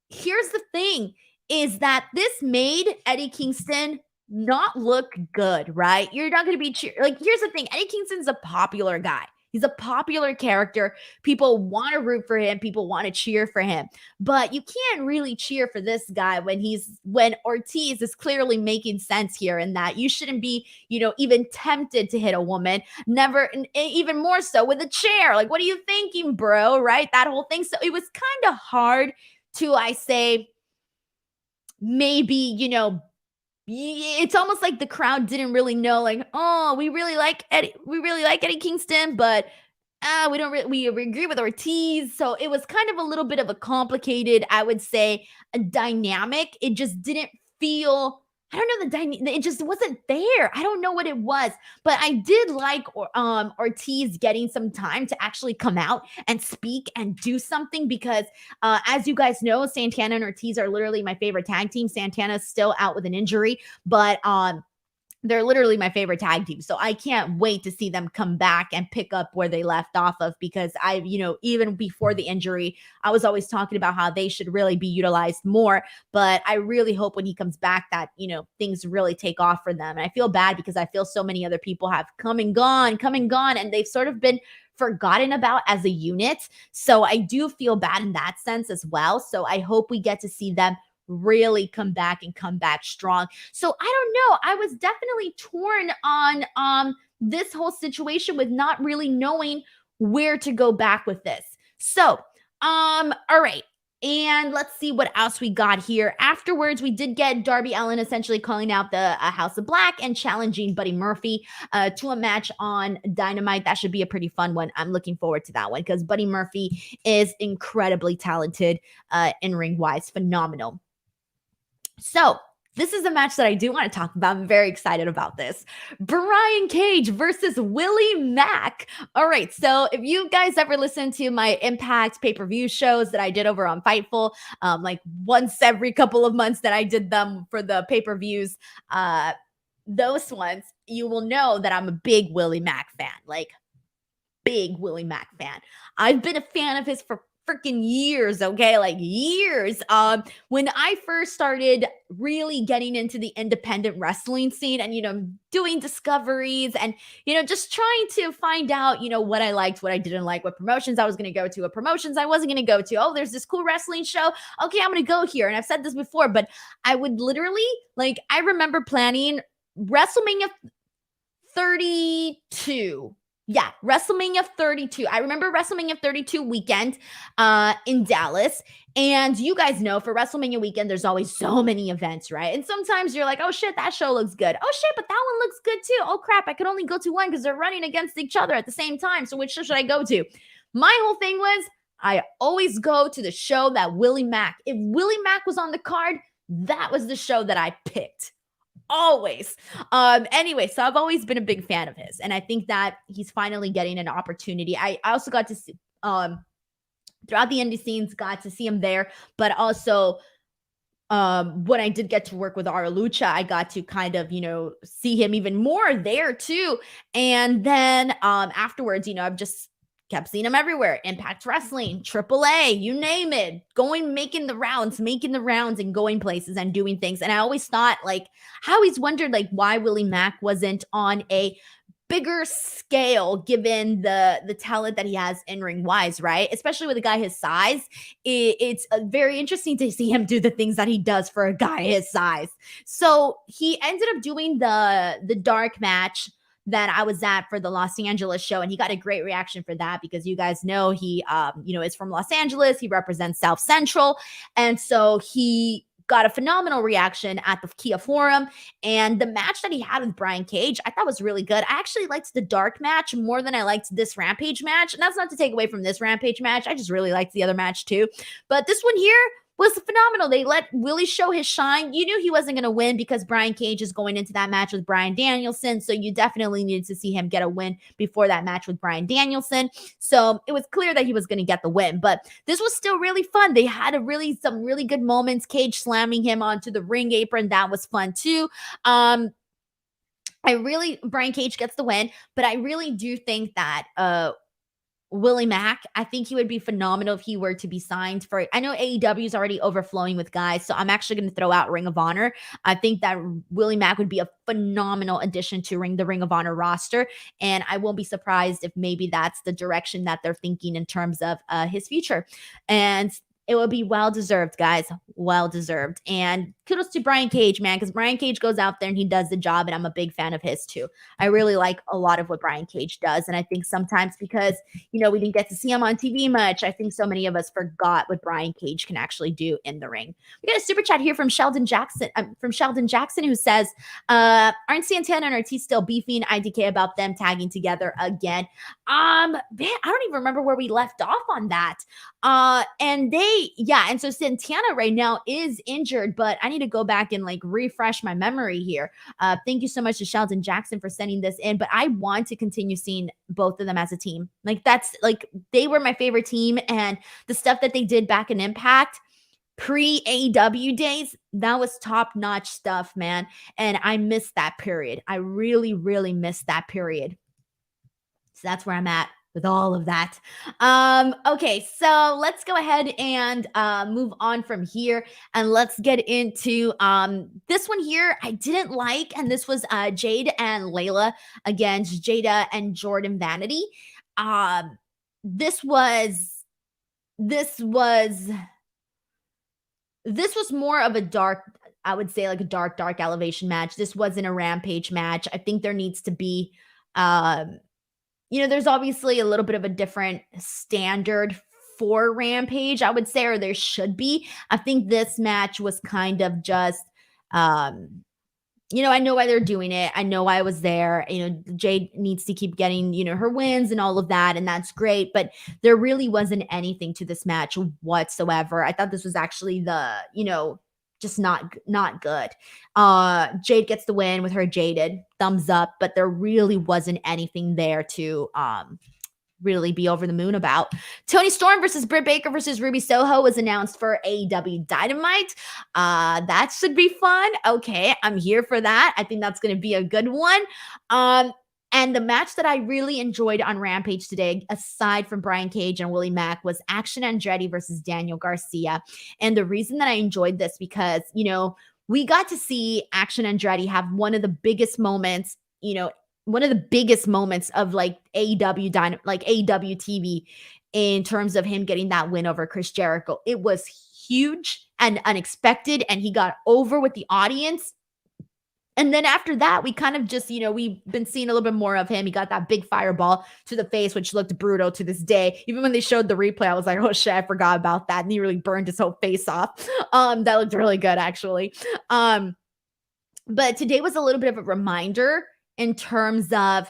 S2: here's the thing is that this made Eddie Kingston not look good, right? You're not going to be like, here's the thing. Eddie Kingston's a popular guy. He's a popular character. People want to root for him. People want to cheer for him, but you can't really cheer for this guy when Ortiz is clearly making sense here in that you shouldn't be, even tempted to hit a woman, never, even more so with a chair. Like, what are you thinking, bro? Right? That whole thing. So it was kind of hard to, I say, maybe, it's almost like the crowd didn't really know, like, oh, we really like Eddie Kingston, but we agree with Ortiz. So it was kind of a little bit of a complicated, I would say, a dynamic. It just didn't feel, I don't know, it just wasn't there. I don't know what it was, but I did like Ortiz getting some time to actually come out and speak and do something because as you guys know, Santana and Ortiz are literally my favorite tag team. Santana's still out with an injury, but they're literally my favorite tag team. So I can't wait to see them come back and pick up where they left off of because even before the injury, I was always talking about how they should really be utilized more. But I really hope when he comes back that, things really take off for them. And I feel bad because I feel so many other people have come and gone, and they've sort of been forgotten about as a unit. So I do feel bad in that sense as well. So I hope we get to see them really come back strong. So I don't know. I was definitely torn on this whole situation with not really knowing where to go back with this. So, all right. And let's see what else we got here. Afterwards, we did get Darby Allin essentially calling out the House of Black and challenging Buddy Murphy to a match on Dynamite. That should be a pretty fun one. I'm looking forward to that one because Buddy Murphy is incredibly talented in-ring wise. Phenomenal. So this is a match that I do want to talk about. I'm very excited about this. Brian Cage versus Willie Mack. All right, so if you guys ever listen to my Impact pay-per-view shows that I did over on Fightful, like once every couple of months that I did them for the pay-per-views, those ones, you will know that I'm a big Willie Mack fan, like big Willie Mack fan. I've been a fan of his for freaking years, okay? Like years. When I first started really getting into the independent wrestling scene and, doing discoveries and, just trying to find out, what I liked, what I didn't like, what promotions I was going to go to, what promotions I wasn't going to go to. Oh, there's this cool wrestling show. Okay, I'm going to go here. And I've said this before, but I would literally, I remember planning WrestleMania 32. Yeah, WrestleMania 32. I remember WrestleMania 32 weekend in Dallas. And you guys know for WrestleMania weekend, there's always so many events, right? And sometimes you're like, oh shit, that show looks good. Oh shit, but that one looks good too. Oh crap, I could only go to one because they're running against each other at the same time. So which show should I go to? My whole thing was I always go to the show that Willie Mack. If Willie Mack was on the card, that was the show that I picked. Always. Anyway, so I've always been a big fan of his, and I think that he's finally getting an opportunity. I also got to see throughout the indie scenes, got to see him there, but also when I did get to work with Ara Lucha, I got to kind of, see him even more there too. And then afterwards, I've just kept seeing him everywhere. Impact Wrestling, AAA, you name it. Making the rounds and going places and doing things. And I always thought, I always wondered, why Willie Mack wasn't on a bigger scale given the talent that he has in-ring wise, right? Especially with a guy his size. It's very interesting to see him do the things that he does for a guy his size. So he ended up doing the dark match that I was at for the Los Angeles show. And he got a great reaction for that because you guys know he, is from Los Angeles. He represents South Central. And so he got a phenomenal reaction at the Kia Forum. And the match that he had with Brian Cage, I thought was really good. I actually liked the dark match more than I liked this Rampage match. And that's not to take away from this Rampage match. I just really liked the other match too. But this one here was phenomenal. They let Willie show his shine. You knew he wasn't going to win because Brian Cage is going into that match with Bryan Danielson. So you definitely needed to see him get a win before that match with Bryan Danielson. So it was clear that he was going to get the win. But this was still really fun. They had some really good moments. Cage slamming him onto the ring apron. That was fun too. Brian Cage gets the win, but I really do think that Willie Mack, I think he would be phenomenal if he were to be signed for, I know AEW is already overflowing with guys, so I'm actually going to throw out Ring of Honor. I think that Willie Mack would be a phenomenal addition to the Ring of Honor roster, and I won't be surprised if maybe that's the direction that they're thinking in terms of his future. And it will be well-deserved, guys. Well-deserved. And kudos to Brian Cage, man, because Brian Cage goes out there and he does the job, and I'm a big fan of his too. I really like a lot of what Brian Cage does, and I think sometimes because, we didn't get to see him on TV much, I think so many of us forgot what Brian Cage can actually do in the ring. We got a super chat here from Sheldon Jackson, who says, aren't Santana and Ortiz still beefing? IDK about them tagging together again. Man, I don't even remember where we left off on that. And so Santana right now is injured, but I need to go back and refresh my memory here. Thank you so much to Sheldon Jackson for sending this in, but I want to continue seeing both of them as a team. They were my favorite team, and the stuff that they did back in Impact pre-AEW days, that was top-notch stuff, man. And I missed that period. I really, really missed that period. So that's where I'm at with all of that. Okay, so let's go ahead and move on from here, and let's get into this one here I didn't like, and this was Jade and Layla against Jada and Jordan Vanity. This was more of a dark, I would say a dark elevation match. This wasn't a Rampage match. I think there needs to be there's obviously a little bit of a different standard for Rampage, I would say, or there should be. I think this match was kind of just, I know why they're doing it. I know why I was there. Jade needs to keep getting, her wins and all of that, and that's great. But there really wasn't anything to this match whatsoever. I thought this was actually just not good. Jade gets the win with her Jaded, thumbs up, but there really wasn't anything there to really be over the moon about. Toni Storm versus Britt Baker versus Ruby Soho was announced for AEW Dynamite. That should be fun. Okay, I'm here for that. I think that's going to be a good one. And the match that I really enjoyed on Rampage today, aside from Brian Cage and Willie Mack, was Action Andretti versus Daniel Garcia. And the reason that I enjoyed this because, we got to see Action Andretti have one of the biggest moments, of like AEW TV in terms of him getting that win over Chris Jericho. It was huge and unexpected, and he got over with the audience. And then after that, we kind of just, we've been seeing a little bit more of him. He got that big fireball to the face, which looked brutal to this day. Even when they showed the replay, I was like, oh shit, I forgot about that. And he really burned his whole face off. That looked really good, actually. But today was a little bit of a reminder in terms of,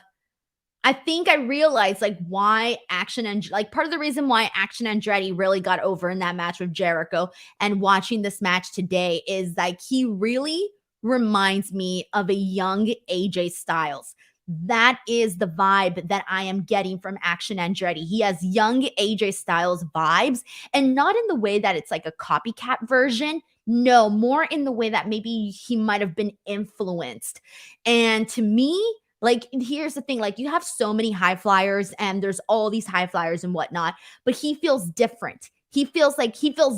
S2: I think I realized why part of the reason why Action Andretti really got over in that match with Jericho and watching this match today is he really reminds me of a young AJ Styles. That is the vibe that I am getting from Action Andretti. He has young AJ Styles vibes, and not in the way that it's like a copycat version. No, more in the way that maybe he might have been influenced. And to me, here's the thing, you have so many high flyers and there's all these high flyers and whatnot, but he feels different. He feels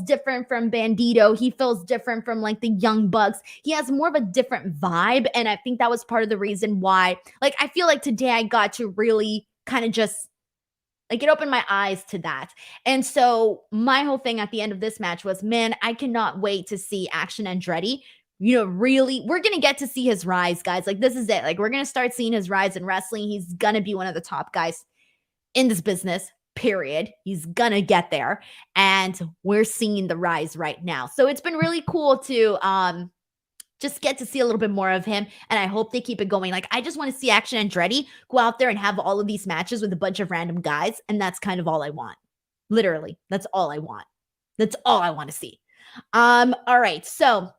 S2: different from Bandito. He feels different from the Young Bucks. He has more of a different vibe. And I think that was part of the reason why, I feel like today I got to really kind of just it opened my eyes to that. And so my whole thing at the end of this match was, man, I cannot wait to see Action Andretti. Really, we're going to get to see his rise, guys. This is it. We're going to start seeing his rise in wrestling. He's going to be one of the top guys in this business, period. He's going to get there. And we're seeing the rise right now. So it's been really cool to just get to see a little bit more of him. And I hope they keep it going. I just want to see Action Andretti go out there and have all of these matches with a bunch of random guys. And that's kind of all I want. Literally, that's all I want. That's all I want to see. All right. So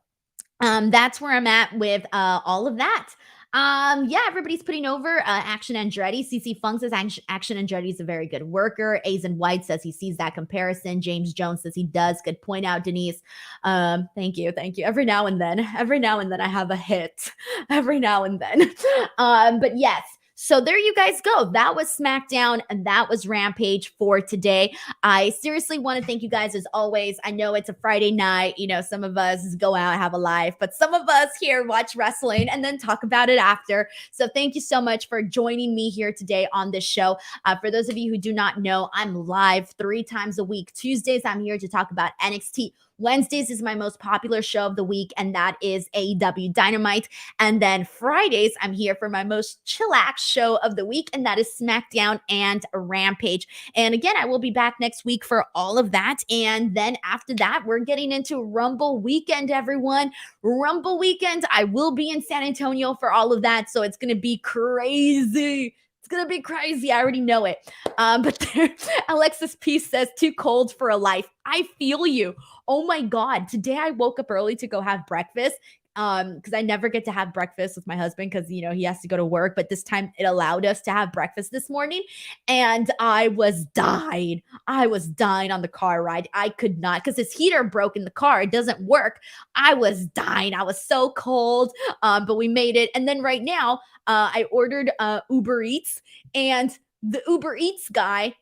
S2: that's where I'm at with all of that. Everybody's putting over Action Andretti. CC Funk says Action Andretti is a very good worker. Aizen White says he sees that comparison. James Jones says he does. Good point out, Denise. Thank you. Every now and then I have a hit. Every now and then. But yes. So there you guys go. That was Smackdown and that was Rampage for today. I seriously want to thank you guys as always. I know it's a Friday night. Some of us go out and have a life, but some of us here watch wrestling and then talk about it after. So thank you so much for joining me here today on this show. For those of you who do not know, I'm live 3 times a week. Tuesdays, I'm here to talk about NXT. Wednesdays is my most popular show of the week, and that is AEW Dynamite. And then Fridays, I'm here for my most chillax show of the week, and that is Smackdown and Rampage. And again, I will be back next week for all of that. And then after that, we're getting into Rumble Weekend, everyone. Rumble Weekend. I will be in San Antonio for all of that, so it's going to be crazy. Gonna be crazy. I already know it. But there, Alexis P says, too cold for a life. I feel you. Oh my God. Today I woke up early to go have breakfast. Because I never get to have breakfast with my husband because, he has to go to work. But this time it allowed us to have breakfast this morning. And I was dying. On the car ride. I could not, because his heater broke in the car. It doesn't work. I was dying. I was so cold. But we made it. And then right now, I ordered Uber Eats, and the Uber Eats guy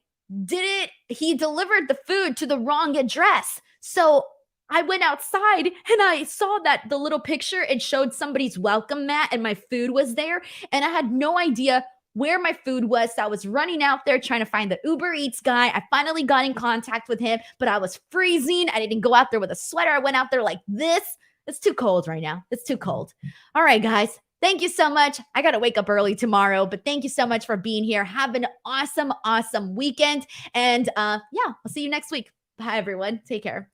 S2: he delivered the food to the wrong address. So I went outside and I saw that the little picture, it showed somebody's welcome mat and my food was there. And I had no idea where my food was. So I was running out there trying to find the Uber Eats guy. I finally got in contact with him, but I was freezing. I didn't go out there with a sweater. I went out there like this. It's too cold right now. It's too cold. All right, guys. Thank you so much. I got to wake up early tomorrow, but thank you so much for being here. Have an awesome, awesome weekend. And yeah, I'll see you next week. Bye, everyone. Take care.